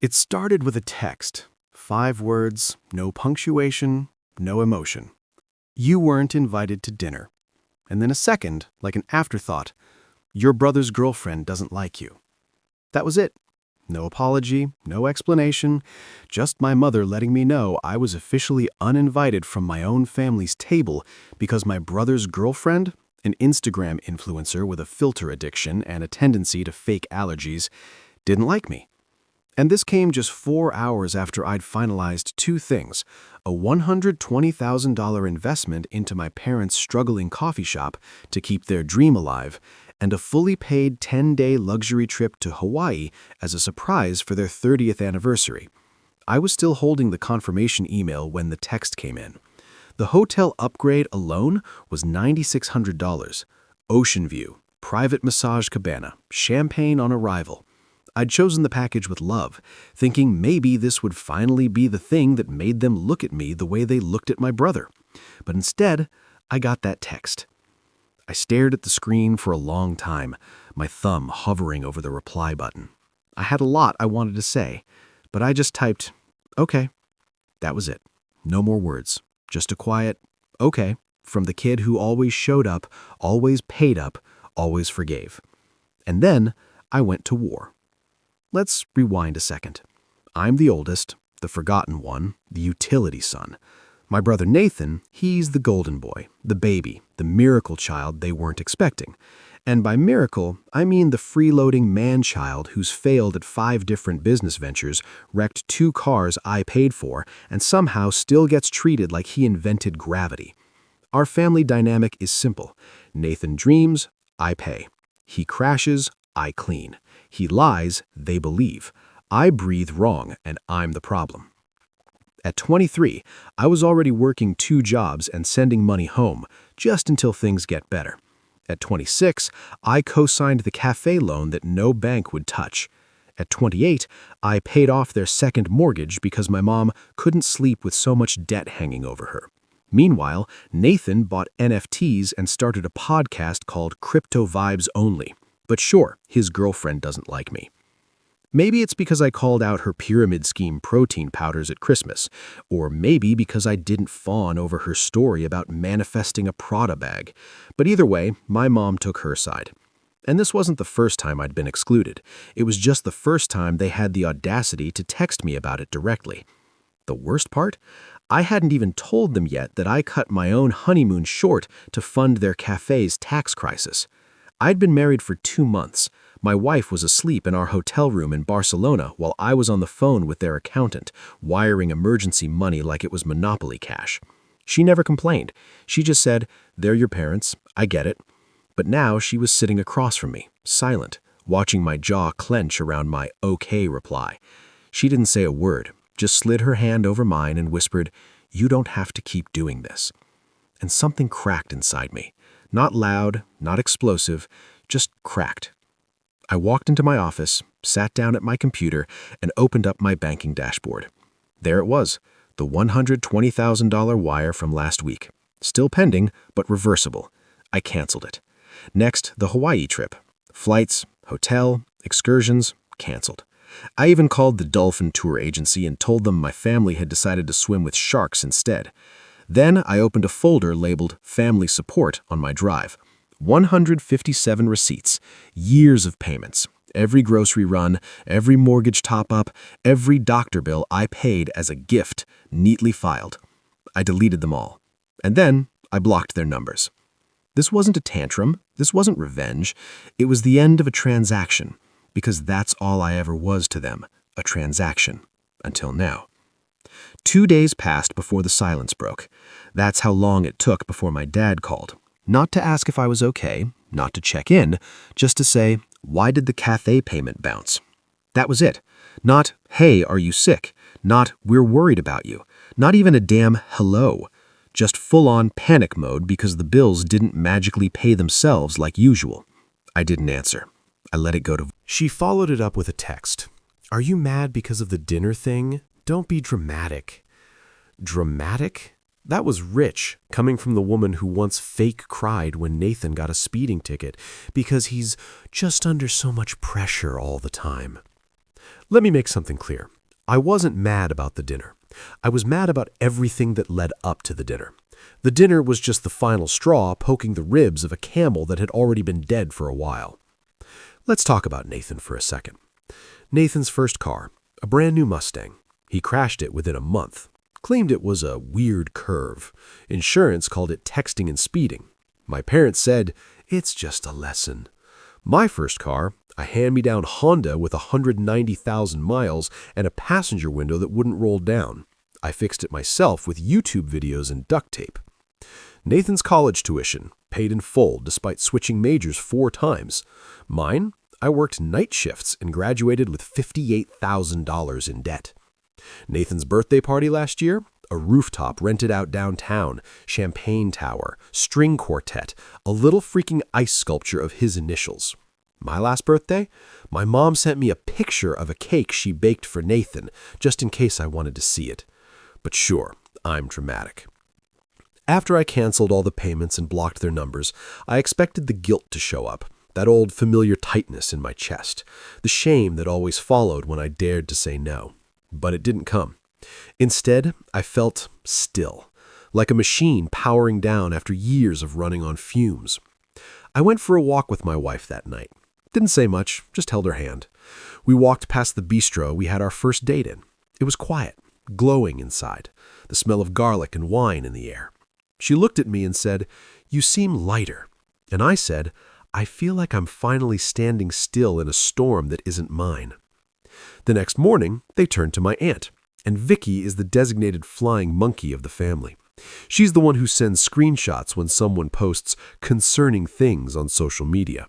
It started with a text. 5 words, no punctuation, no emotion. You weren't invited to dinner. And then a second, like an afterthought. Your brother's girlfriend doesn't like you. That was it. No apology, no explanation, just my mother letting me know I was officially uninvited from my own family's table because my brother's girlfriend, an Instagram influencer with a filter addiction and a tendency to fake allergies, didn't like me. And this came just 4 hours after I'd finalized 2 things: a $120,000 investment into my parents' struggling coffee shop to keep their dream alive, and a fully paid 10-day luxury trip to Hawaii as a surprise for their 30th anniversary. I was still holding the confirmation email when the text came in. The hotel upgrade alone was $9,600. Ocean view, private massage cabana, champagne on arrival. I'd chosen the package with love, thinking maybe this would finally be the thing that made them look at me the way they looked at my brother. But instead, I got that text. I stared at the screen for a long time, my thumb hovering over the reply button. I had a lot I wanted to say, but I just typed, "Okay." That was it. No more words. Just a quiet, "Okay," from the kid who always showed up, always paid up, always forgave. And then I went to war. Let's rewind a second. I'm the oldest, the forgotten one, the utility son. My brother Nathan, he's the golden boy, the baby, the miracle child they weren't expecting. And by miracle, I mean the freeloading man-child who's failed at 5 different business ventures, wrecked 2 cars I paid for, and somehow still gets treated like he invented gravity. Our family dynamic is simple. Nathan dreams, I pay. He crashes, I clean. He lies, they believe. I breathe wrong, and I'm the problem. At 23, I was already working 2 jobs and sending money home, just until things get better. At 26, I co-signed the cafe loan that no bank would touch. At 28, I paid off their second mortgage because my mom couldn't sleep with so much debt hanging over her. Meanwhile, Nathan bought NFTs and started a podcast called Crypto Vibes Only. But sure, his girlfriend doesn't like me. Maybe it's because I called out her pyramid scheme protein powders at Christmas, or maybe because I didn't fawn over her story about manifesting a Prada bag. But either way, my mom took her side. And this wasn't the first time I'd been excluded. It was just the first time they had the audacity to text me about it directly. The worst part? I hadn't even told them yet that I cut my own honeymoon short to fund their cafe's tax crisis. I'd been married for 2 months. My wife was asleep in our hotel room in Barcelona while I was on the phone with their accountant, wiring emergency money like it was Monopoly cash. She never complained. She just said, "They're your parents, I get it." But now she was sitting across from me, silent, watching my jaw clench around my "okay" reply. She didn't say a word, just slid her hand over mine and whispered, "You don't have to keep doing this." And something cracked inside me. Not loud, not explosive, just cracked. I walked into my office, sat down at my computer, and opened up my banking dashboard. There it was, the $120,000 wire from last week. Still pending, but reversible. I canceled it. Next, the Hawaii trip. Flights, hotel, excursions, canceled. I even called the Dolphin Tour Agency and told them my family had decided to swim with sharks instead. Then I opened a folder labeled Family Support on my drive. 157 receipts, years of payments, every grocery run, every mortgage top-up, every doctor bill I paid as a gift, neatly filed. I deleted them all. And then I blocked their numbers. This wasn't a tantrum. This wasn't revenge. It was the end of a transaction, because that's all I ever was to them, a transaction, until now. 2 days passed before the silence broke. That's how long it took before my dad called. Not to ask if I was okay, not to check in, just to say, "Why did the cafe payment bounce?" That was it. Not, "Hey, are you sick?" Not, "We're worried about you." Not even a damn hello. Just full-on panic mode because the bills didn't magically pay themselves like usual. I didn't answer. I let it go to... She followed it up with a text. "Are you mad because of the dinner thing? Don't be dramatic." Dramatic? That was rich, coming from the woman who once fake cried when Nathan got a speeding ticket because he's just under so much pressure all the time. Let me make something clear. I wasn't mad about the dinner. I was mad about everything that led up to the dinner. The dinner was just the final straw poking the ribs of a camel that had already been dead for a while. Let's talk about Nathan for a second. Nathan's first car, a brand new Mustang. He crashed it within a month. Claimed it was a weird curve. Insurance called it texting and speeding. My parents said, it's just a lesson. My first car, a hand-me-down Honda with 190,000 miles and a passenger window that wouldn't roll down. I fixed it myself with YouTube videos and duct tape. Nathan's college tuition, paid in full despite switching majors 4 times. Mine, I worked night shifts and graduated with $58,000 in debt. Nathan's birthday party last year, a rooftop rented out downtown, champagne tower, string quartet, a little freaking ice sculpture of his initials. My last birthday, my mom sent me a picture of a cake she baked for Nathan, just in case I wanted to see it. But sure, I'm dramatic. After I canceled all the payments and blocked their numbers, I expected the guilt to show up, that old familiar tightness in my chest, the shame that always followed when I dared to say no. But it didn't come. Instead, I felt still, like a machine powering down after years of running on fumes. I went for a walk with my wife that night. Didn't say much, just held her hand. We walked past the bistro we had our first date in. It was quiet, glowing inside, the smell of garlic and wine in the air. She looked at me and said, "You seem lighter." And I said, "I feel like I'm finally standing still in a storm that isn't mine." The next morning, they turned to my aunt, and Vicky is the designated flying monkey of the family. She's the one who sends screenshots when someone posts concerning things on social media.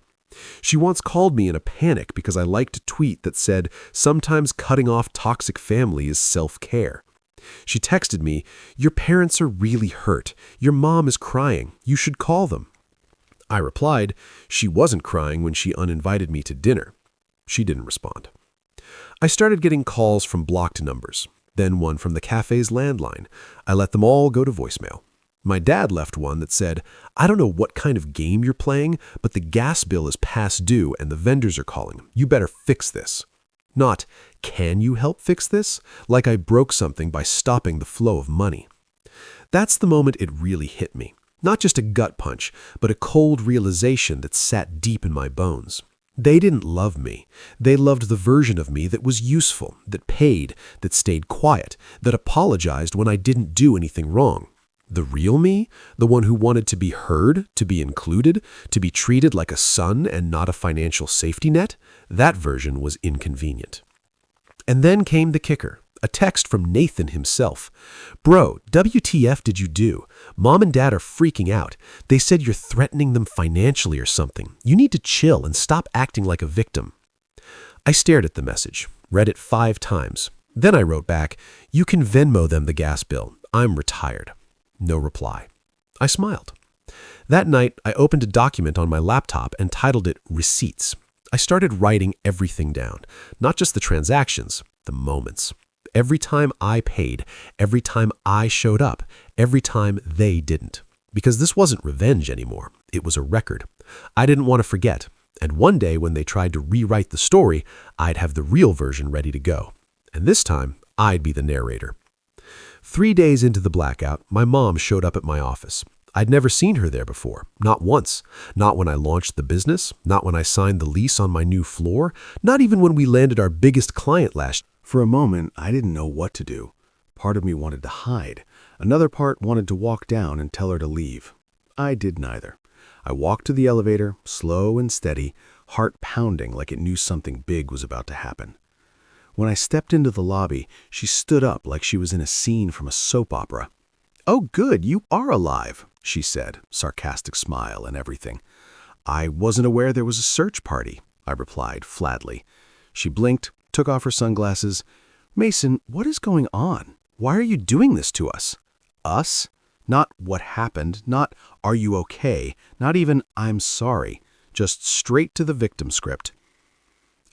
She once called me in a panic because I liked a tweet that said, sometimes cutting off toxic family is self-care. She texted me, "Your parents are really hurt. Your mom is crying. You should call them." I replied, she wasn't crying when she uninvited me to dinner. She didn't respond. I started getting calls from blocked numbers, then one from the cafe's landline. I let them all go to voicemail. My dad left one that said, "I don't know what kind of game you're playing, but the gas bill is past due and the vendors are calling. You better fix this." Not, "Can you help fix this?" Like I broke something by stopping the flow of money. That's the moment it really hit me. Not just a gut punch, but a cold realization that sat deep in my bones. They didn't love me. They loved the version of me that was useful, that paid, that stayed quiet, that apologized when I didn't do anything wrong. The real me, the one who wanted to be heard, to be included, to be treated like a son and not a financial safety net, that version was inconvenient. And then came the kicker, a text from Nathan himself. "Bro, WTF did you do? Mom and Dad are freaking out. They said you're threatening them financially or something. You need to chill and stop acting like a victim." I stared at the message, read it 5 times. Then I wrote back, "You can Venmo them the gas bill. I'm retired." No reply. I smiled. That night, I opened a document on my laptop and titled it Receipts. I started writing everything down, not just the transactions, the moments. Every time I paid, every time I showed up, every time they didn't. Because this wasn't revenge anymore. It was a record. I didn't want to forget. And one day when they tried to rewrite the story, I'd have the real version ready to go. And this time, I'd be the narrator. 3 days into the blackout, my mom showed up at my office. I'd never seen her there before, not once. Not when I launched the business, not when I signed the lease on my new floor, not even when we landed our biggest client last year. For a moment, I didn't know what to do. Part of me wanted to hide. Another part wanted to walk down and tell her to leave. I did neither. I walked to the elevator, slow and steady, heart pounding like it knew something big was about to happen. When I stepped into the lobby, she stood up like she was in a scene from a soap opera. "Oh, good, you are alive," she said, sarcastic smile and everything. "I wasn't aware there was a search party," I replied flatly. She blinked, took off her sunglasses. "Mason, what is going on? Why are you doing this to us?" Us? Not what happened, not "Are you okay?" Not even "I'm sorry." Just straight to the victim script.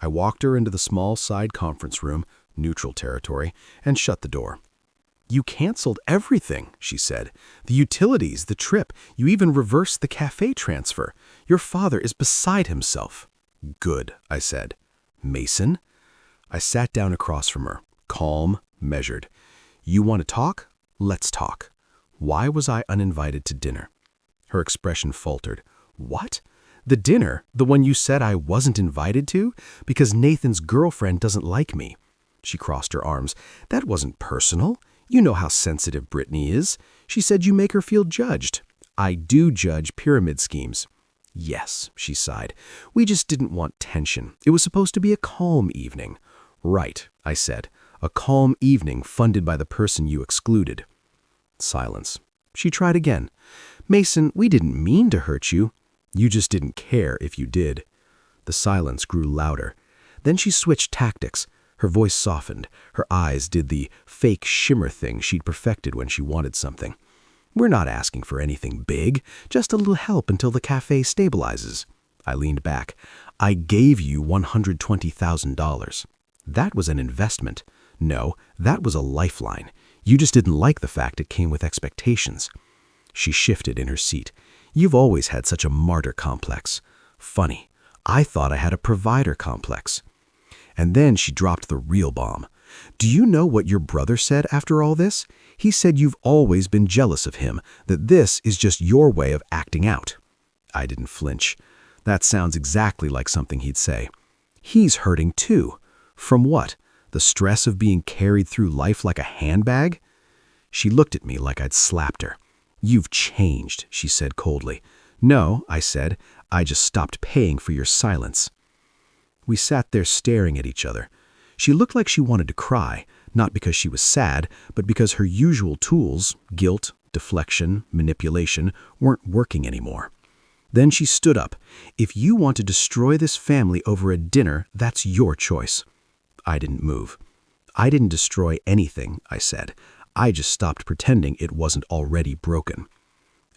I walked her into the small side conference room, neutral territory, and shut the door. "You canceled everything," she said. "The utilities, the trip, you even reversed the cafe transfer. Your father is beside himself." "Good," I said. "Mason?" I sat down across from her, calm, measured. You want to talk? Let's talk. Why was I uninvited to dinner? Her expression faltered. What? The dinner? The one you said I wasn't invited to? Because Nathan's girlfriend doesn't like me. She crossed her arms. That wasn't personal. You know how sensitive Brittany is. She said you make her feel judged. I do judge pyramid schemes. Yes, she sighed. We just didn't want tension. It was supposed to be a calm evening. Right, I said. A calm evening funded by the person you excluded. Silence. She tried again. Mason, we didn't mean to hurt you. You just didn't care if you did. The silence grew louder. Then she switched tactics. Her voice softened. Her eyes did the fake shimmer thing she'd perfected when she wanted something. We're not asking for anything big, just a little help until the cafe stabilizes. I leaned back. I gave you $120,000. That was an investment. No, that was a lifeline. You just didn't like the fact it came with expectations. She shifted in her seat. You've always had such a martyr complex. Funny, I thought I had a provider complex. And then she dropped the real bomb. Do you know what your brother said after all this? He said you've always been jealous of him, that this is just your way of acting out. I didn't flinch. That sounds exactly like something he'd say. He's hurting too. From what? The stress of being carried through life like a handbag? She looked at me like I'd slapped her. You've changed, she said coldly. No, I said. I just stopped paying for your silence. We sat there staring at each other. She looked like she wanted to cry, not because she was sad, but because her usual tools, guilt, deflection, manipulation, weren't working anymore. Then she stood up. If you want to destroy this family over a dinner, that's your choice. I didn't move. I didn't destroy anything, I said. I just stopped pretending it wasn't already broken.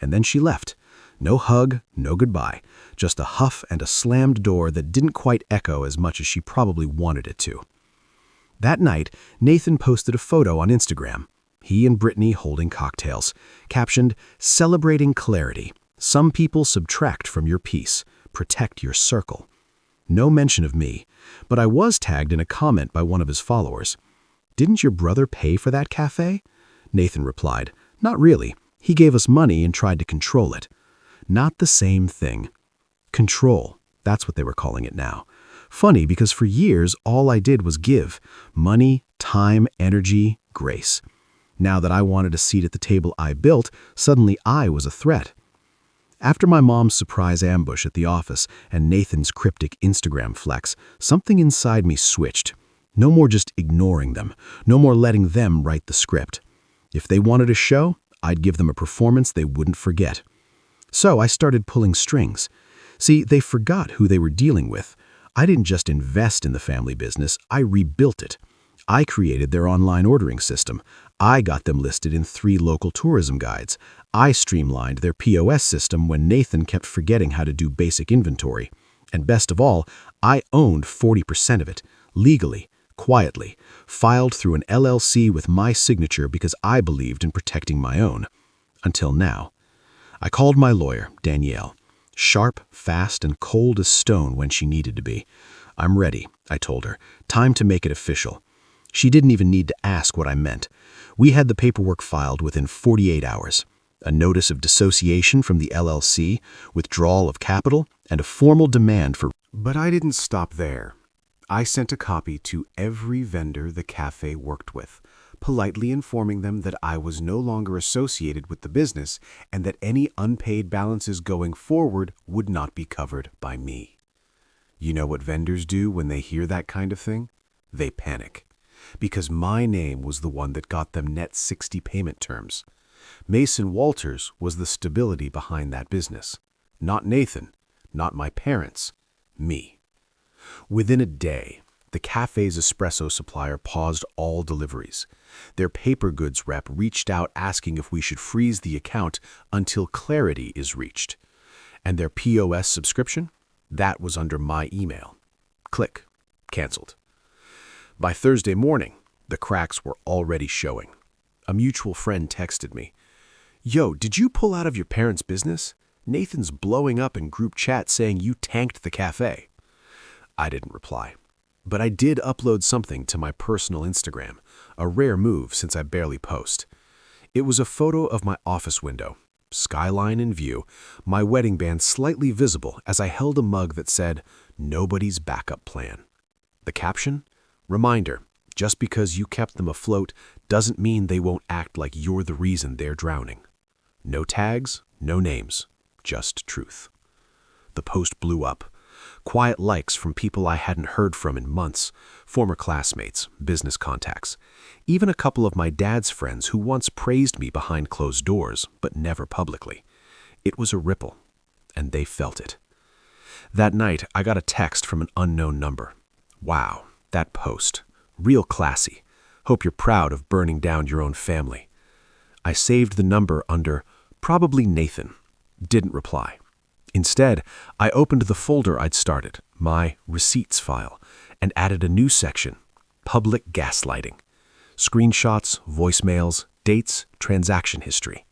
And then she left. No hug, no goodbye. Just a huff and a slammed door that didn't quite echo as much as she probably wanted it to. That night, Nathan posted a photo on Instagram. He and Brittany holding cocktails, captioned, "Celebrating clarity. Some people subtract from your peace. Protect your circle." No mention of me, but I was tagged in a comment by one of his followers. Didn't your brother pay for that cafe? Nathan replied, not really. He gave us money and tried to control it. Not the same thing. Control, that's what they were calling it now. Funny because for years, all I did was give. Money, time, energy, grace. Now that I wanted a seat at the table I built, suddenly I was a threat. After my mom's surprise ambush at the office and Nathan's cryptic Instagram flex, something inside me switched. No more just ignoring them. No more letting them write the script. If they wanted a show, I'd give them a performance they wouldn't forget. So I started pulling strings. See, they forgot who they were dealing with. I didn't just invest in the family business, I rebuilt it. I created their online ordering system. I got them listed in 3 local tourism guides. I streamlined their POS system when Nathan kept forgetting how to do basic inventory. And best of all, I owned 40% of it, legally, quietly, filed through an LLC with my signature because I believed in protecting my own. Until now. I called my lawyer, Danielle. Sharp, fast, and cold as stone when she needed to be. I'm ready, I told her. Time to make it official. She didn't even need to ask what I meant. We had the paperwork filed within 48 hours. A notice of dissociation from the LLC, withdrawal of capital, and a formal demand for... But I didn't stop there. I sent a copy to every vendor the cafe worked with, politely informing them that I was no longer associated with the business and that any unpaid balances going forward would not be covered by me. You know what vendors do when they hear that kind of thing? They panic. Because my name was the one that got them net 60 payment terms. Mason Walters was the stability behind that business. Not Nathan, not my parents, me. Within a day, the cafe's espresso supplier paused all deliveries. Their paper goods rep reached out asking if we should freeze the account until clarity is reached. And their POS subscription? That was under my email. Click. Canceled. By Thursday morning, the cracks were already showing. A mutual friend texted me, "Yo, did you pull out of your parents' business? Nathan's blowing up in group chat saying you tanked the cafe." I didn't reply. But I did upload something to my personal Instagram, a rare move since I barely post. It was a photo of my office window, skyline in view, my wedding band slightly visible as I held a mug that said, "Nobody's backup plan." The caption? Reminder, just because you kept them afloat doesn't mean they won't act like you're the reason they're drowning. No tags, no names, just truth. The post blew up. Quiet likes from people I hadn't heard from in months, former classmates, business contacts, even a couple of my dad's friends who once praised me behind closed doors, but never publicly. It was a ripple, and they felt it. That night, I got a text from an unknown number. "Wow, that post. Real classy. Hope you're proud of burning down your own family." I saved the number under "Probably Nathan." Didn't reply. Instead, I opened the folder I'd started, my receipts file, and added a new section, public gaslighting. Screenshots, voicemails, dates, transaction history.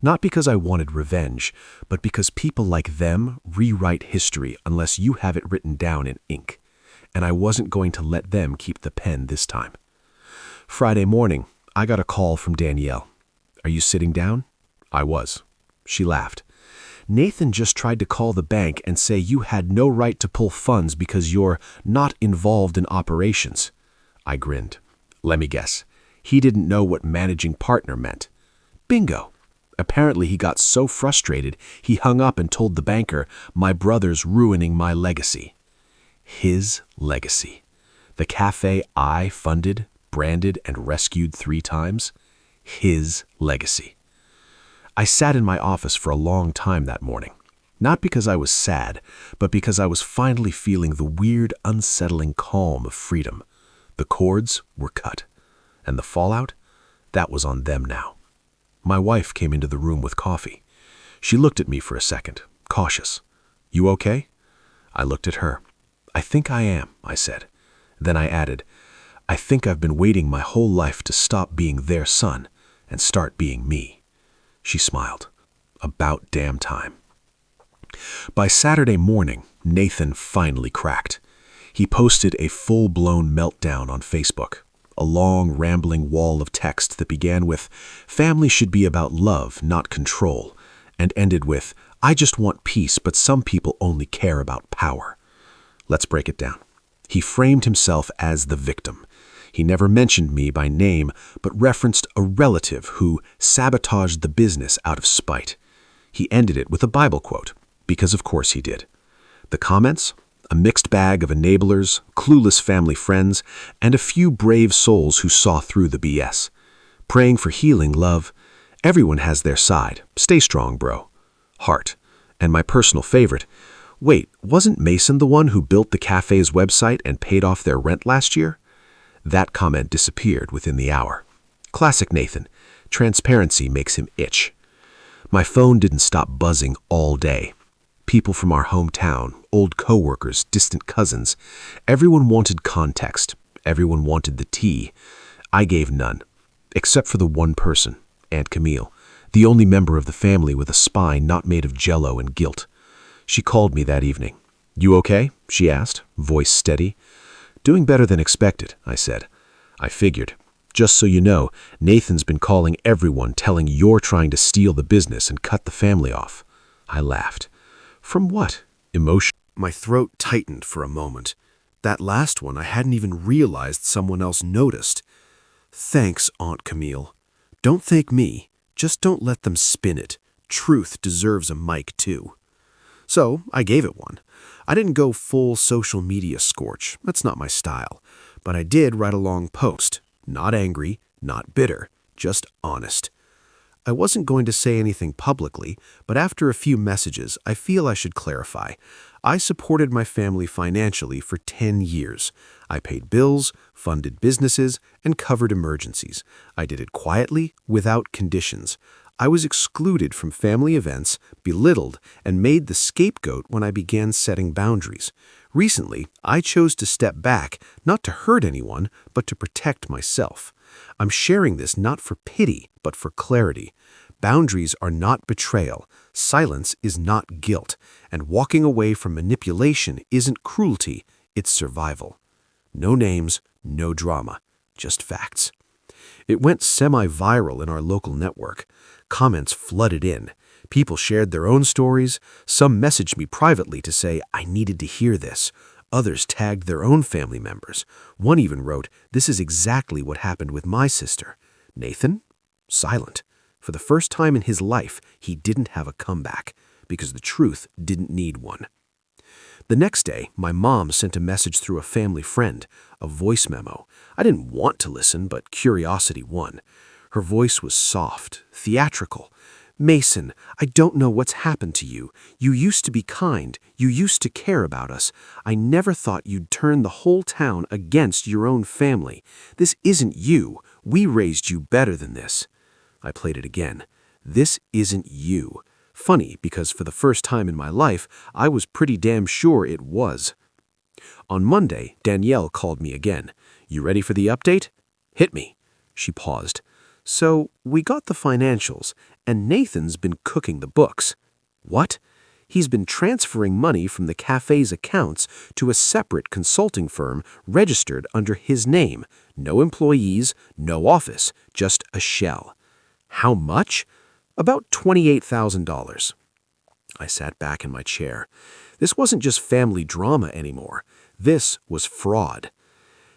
Not because I wanted revenge, but because people like them rewrite history unless you have it written down in ink. And I wasn't going to let them keep the pen this time. Friday morning, I got a call from Danielle. "Are you sitting down?" I was. She laughed. "Nathan just tried to call the bank and say you had no right to pull funds because you're not involved in operations." I grinned. "Let me guess. He didn't know what managing partner meant." "Bingo." Apparently he got so frustrated he hung up and told the banker, "My brother's ruining my legacy." His legacy. The cafe I funded, branded, and rescued 3 times. His legacy. I sat in my office for a long time that morning, not because I was sad, but because I was finally feeling the weird, unsettling calm of freedom. The cords were cut, and the fallout, that was on them now. My wife came into the room with coffee. She looked at me for a second, cautious. "You okay?" I looked at her. "I think I am," I said. Then I added, "I think I've been waiting my whole life to stop being their son and start being me." She smiled. About damn time. By Saturday morning, Nathan finally cracked. He posted a full-blown meltdown on Facebook, a long, rambling wall of text that began with, "Family should be about love, not control," and ended with, "I just want peace, but some people only care about power." Let's break it down. He framed himself as the victim. He never mentioned me by name, but referenced a relative who sabotaged the business out of spite. He ended it with a Bible quote, because of course he did. The comments? A mixed bag of enablers, clueless family friends, and a few brave souls who saw through the BS. Praying for healing, love. Everyone has their side. Stay strong, bro. Heart. And my personal favorite, wait, wasn't Mason the one who built the cafe's website and paid off their rent last year? That comment disappeared within the hour. Classic Nathan. Transparency makes him itch. My phone didn't stop buzzing all day. People from our hometown, old coworkers, distant cousins. Everyone wanted context. Everyone wanted the tea. I gave none. Except for the one person, Aunt Camille, the only member of the family with a spine not made of jello and guilt. She called me that evening. "You okay?" she asked, voice steady. "Doing better than expected," I said. "I figured. Just so you know, Nathan's been calling everyone telling you're trying to steal the business and cut the family off." I laughed. "From what? Emotion?" My throat tightened for a moment. That last one I hadn't even realized someone else noticed. "Thanks, Aunt Camille. Don't thank me. Just don't let them spin it. Truth deserves a mic too." So I gave it one. I didn't go full social media scorch. That's not my style. But I did write a long post. Not angry, not bitter, just honest. I wasn't going to say anything publicly, but after a few messages, I feel I should clarify. I supported my family financially for 10 years. I paid bills, funded businesses, and covered emergencies. I did it quietly, without conditions. I was excluded from family events, belittled, and made the scapegoat when I began setting boundaries. Recently, I chose to step back, not to hurt anyone, but to protect myself. I'm sharing this not for pity, but for clarity. Boundaries are not betrayal. Silence is not guilt. And walking away from manipulation isn't cruelty, it's survival. No names, no drama, just facts. It went semi-viral in our local network. Comments flooded in. People shared their own stories. Some messaged me privately to say I needed to hear this. Others tagged their own family members. One even wrote, "This is exactly what happened with my sister." Nathan? Silent. For the first time in his life, he didn't have a comeback, because the truth didn't need one. The next day, my mom sent a message through a family friend, a voice memo. I didn't want to listen, but curiosity won. Her voice was soft, theatrical. "Mason, I don't know what's happened to you. You used to be kind. You used to care about us. I never thought you'd turn the whole town against your own family. This isn't you. We raised you better than this." I played it again. "This isn't you." Funny, because for the first time in my life, I was pretty damn sure it was. On Monday, Danielle called me again. "You ready for the update?" "Hit me." She paused. "So, we got the financials, and Nathan's been cooking the books." "What?" "He's been transferring money from the cafe's accounts to a separate consulting firm registered under his name. No employees, no office, just a shell." "How much?" "About $28,000. I sat back in my chair. This wasn't just family drama anymore. This was fraud.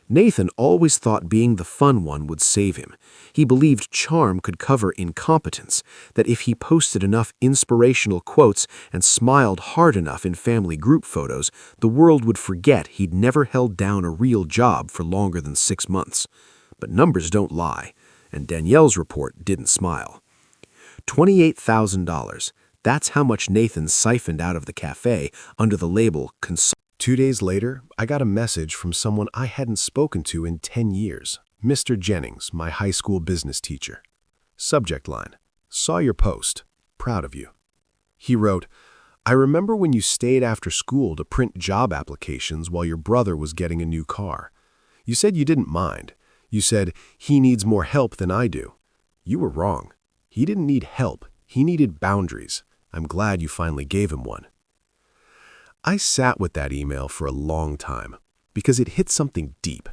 Nathan always thought being the fun one would save him. He believed charm could cover incompetence, that if he posted enough inspirational quotes and smiled hard enough in family group photos, the world would forget he'd never held down a real job for longer than 6 months. But numbers don't lie, and Danielle's report didn't smile. $28,000. That's how much Nathan siphoned out of the cafe under the label consult. 2 days later, I got a message from someone I hadn't spoken to in 10 years, Mr. Jennings, my high school business teacher. Subject line: "Saw your post. Proud of you." He wrote, "I remember when you stayed after school to print job applications while your brother was getting a new car. You said you didn't mind. You said, 'He needs more help than I do.' You were wrong. He didn't need help. He needed boundaries. I'm glad you finally gave him one." I sat with that email for a long time because it hit something deep.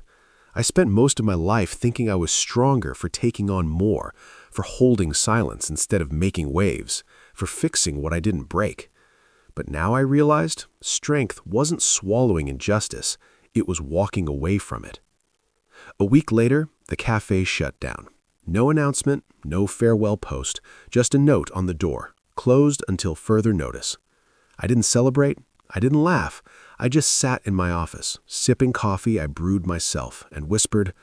I spent most of my life thinking I was stronger for taking on more, for holding silence instead of making waves, for fixing what I didn't break. But now I realized strength wasn't swallowing injustice, it was walking away from it. A week later, the cafe shut down. No announcement, no farewell post, just a note on the door, closed until further notice. I didn't celebrate, I didn't laugh. I just sat in my office, sipping coffee I brewed myself, and whispered,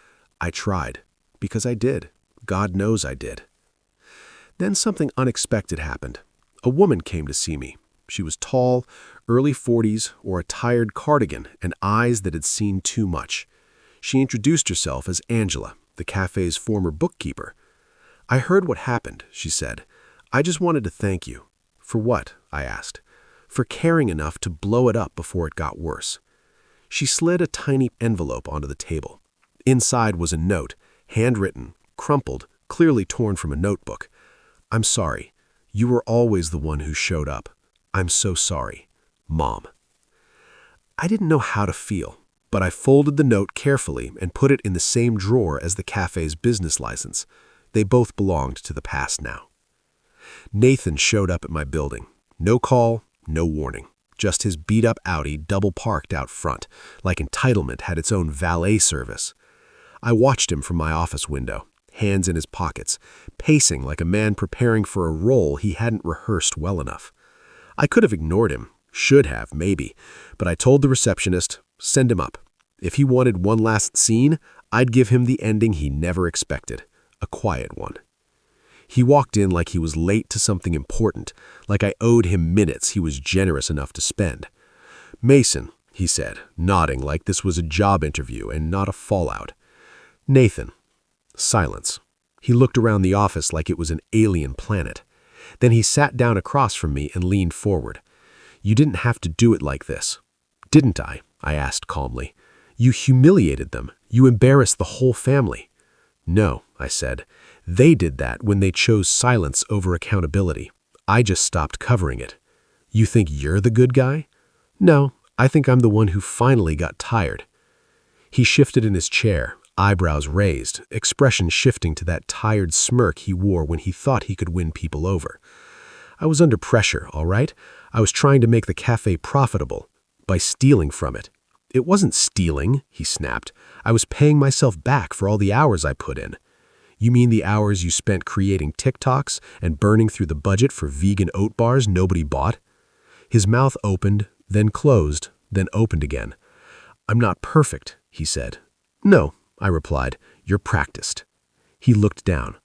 "I tried." Because I did. God knows I did. Then something unexpected happened. A woman came to see me. She was tall, early 40s, wore a tired cardigan and eyes that had seen too much. She introduced herself as Angela, the cafe's former bookkeeper. "I heard what happened," she said. "I just wanted to thank you." "For what?" I asked. "For caring enough to blow it up before it got worse." She slid a tiny envelope onto the table. Inside was a note, handwritten, crumpled, clearly torn from a notebook. "I'm sorry. You were always the one who showed up. I'm so sorry. Mom." I didn't know how to feel, but I folded the note carefully and put it in the same drawer as the cafe's business license. They both belonged to the past now. Nathan showed up at my building. No call, no warning. Just his beat-up Audi double-parked out front, like entitlement had its own valet service. I watched him from my office window, hands in his pockets, pacing like a man preparing for a role he hadn't rehearsed well enough. I could have ignored him, should have, maybe, but I told the receptionist, send him up. If he wanted one last scene, I'd give him the ending he never expected, a quiet one. He walked in like he was late to something important, like I owed him minutes he was generous enough to spend. "Mason," he said, nodding like this was a job interview and not a fallout. "Nathan." Silence. He looked around the office like it was an alien planet. Then he sat down across from me and leaned forward. "You didn't have to do it like this." "Didn't I?" I asked calmly. "You humiliated them. You embarrassed the whole family." "No," I said. "They did that when they chose silence over accountability. I just stopped covering it." "You think you're the good guy?" "No, I think I'm the one who finally got tired." He shifted in his chair, eyebrows raised, expression shifting to that tired smirk he wore when he thought he could win people over. I was under pressure, all right? I was trying to make the cafe profitable by stealing from it. It wasn't stealing, he snapped. I was paying myself back for all the hours I put in. You mean the hours you spent creating TikToks and burning through the budget for vegan oat bars nobody bought? His mouth opened, then closed, then opened again. I'm not perfect, he said. No, I replied. You're practiced. He looked down.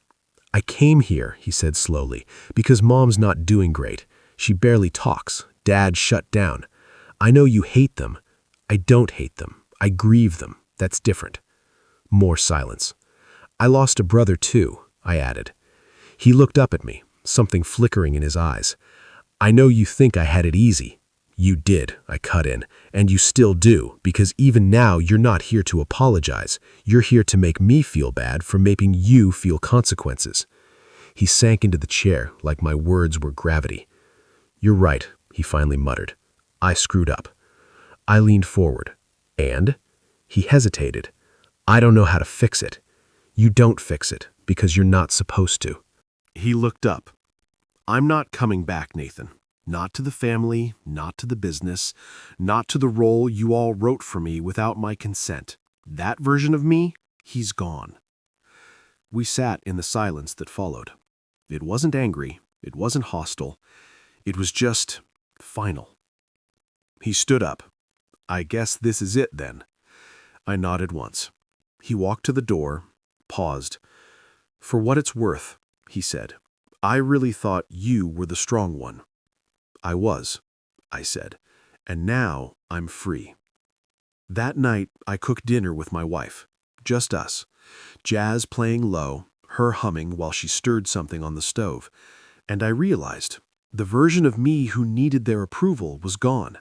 I came here, he said slowly, because Mom's not doing great. She barely talks. Dad shut down. I know you hate them. I don't hate them. I grieve them. That's different. More silence. I lost a brother too, I added. He looked up at me, something flickering in his eyes. I know you think I had it easy. You did, I cut in, and you still do, because even now you're not here to apologize. You're here to make me feel bad for making you feel consequences. He sank into the chair like my words were gravity. You're right, he finally muttered. I screwed up. I leaned forward. And? He hesitated. I don't know how to fix it. You don't fix it, because you're not supposed to. He looked up. I'm not coming back, Nathan. Not to the family, not to the business, not to the role you all wrote for me without my consent. That version of me, he's gone. We sat in the silence that followed. It wasn't angry. It wasn't hostile. It was just final. He stood up. I guess this is it then. I nodded once. He walked to the door, paused. For what it's worth, he said, I really thought you were the strong one. I was, I said, and now I'm free. That night, I cooked dinner with my wife, just us, Jazz playing low, her humming while she stirred something on the stove, and I realized the version of me who needed their approval was gone,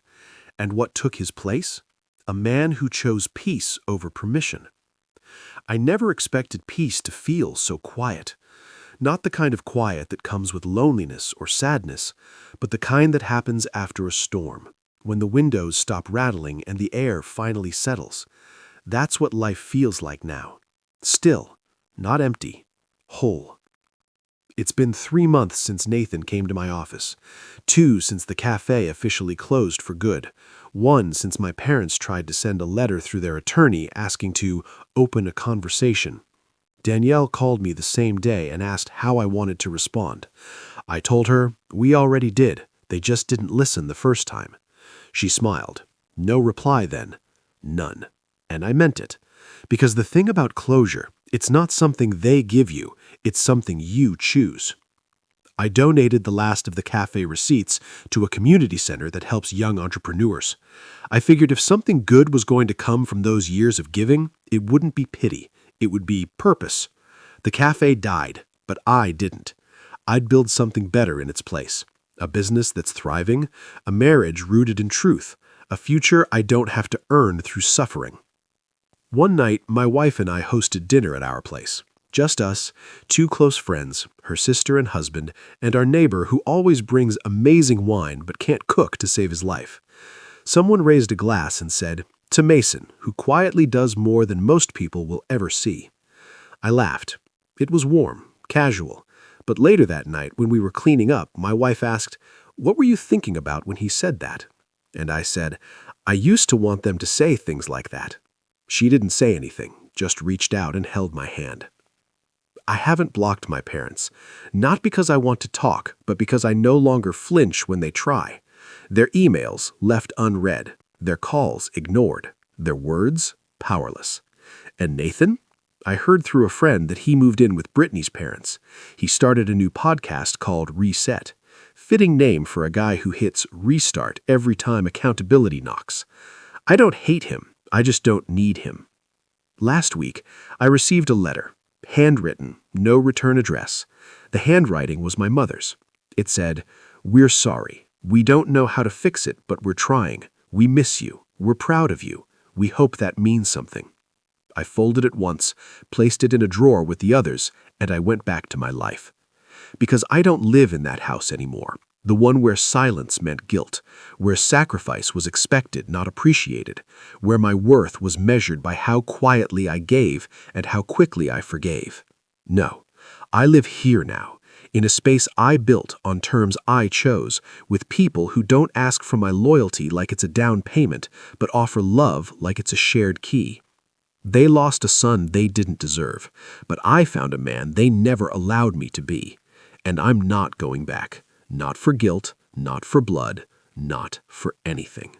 and what took his place? A man who chose peace over permission. I never expected peace to feel so quiet. Not the kind of quiet that comes with loneliness or sadness, but the kind that happens after a storm, when the windows stop rattling and the air finally settles. That's what life feels like now. Still, not empty, whole. It's been 3 months since Nathan came to my office, 2 since the cafe officially closed for good, 1 since my parents tried to send a letter through their attorney asking to open a conversation. Danielle called me the same day and asked how I wanted to respond. I told her, we already did. They just didn't listen the first time. She smiled. No reply then. None. And I meant it. Because the thing about closure, it's not something they give you, it's something you choose. I donated the last of the cafe receipts to a community center that helps young entrepreneurs. I figured if something good was going to come from those years of giving, it wouldn't be pity. It would be purpose. The cafe died, but I didn't. I'd build something better in its place. A business that's thriving, a marriage rooted in truth, a future I don't have to earn through suffering. One night, my wife and I hosted dinner at our place. Just us, 2 close friends, her sister and husband, and our neighbor who always brings amazing wine but can't cook to save his life. Someone raised a glass and said, to Mason, who quietly does more than most people will ever see. I laughed. It was warm, casual. But later that night, when we were cleaning up, my wife asked, what were you thinking about when he said that? And I said, I used to want them to say things like that. She didn't say anything, just reached out and held my hand. I haven't blocked my parents, not because I want to talk, but because I no longer flinch when they try. Their emails left unread. Their calls ignored, their words powerless. And Nathan? I heard through a friend that he moved in with Brittany's parents. He started a new podcast called Reset. Fitting name for a guy who hits restart every time accountability knocks. I don't hate him, I just don't need him. Last week, I received a letter, handwritten, no return address. The handwriting was my mother's. It said, we're sorry. We don't know how to fix it, but we're trying. We miss you. We're proud of you. We hope that means something. I folded it once, placed it in a drawer with the others, and I went back to my life. Because I don't live in that house anymore. The one where silence meant guilt, where sacrifice was expected, not appreciated, where my worth was measured by how quietly I gave and how quickly I forgave. No, I live here now, in a space I built on terms I chose, with people who don't ask for my loyalty like it's a down payment, but offer love like it's a shared key. They lost a son they didn't deserve, but I found a man they never allowed me to be. And I'm not going back. Not for guilt, not for blood, not for anything.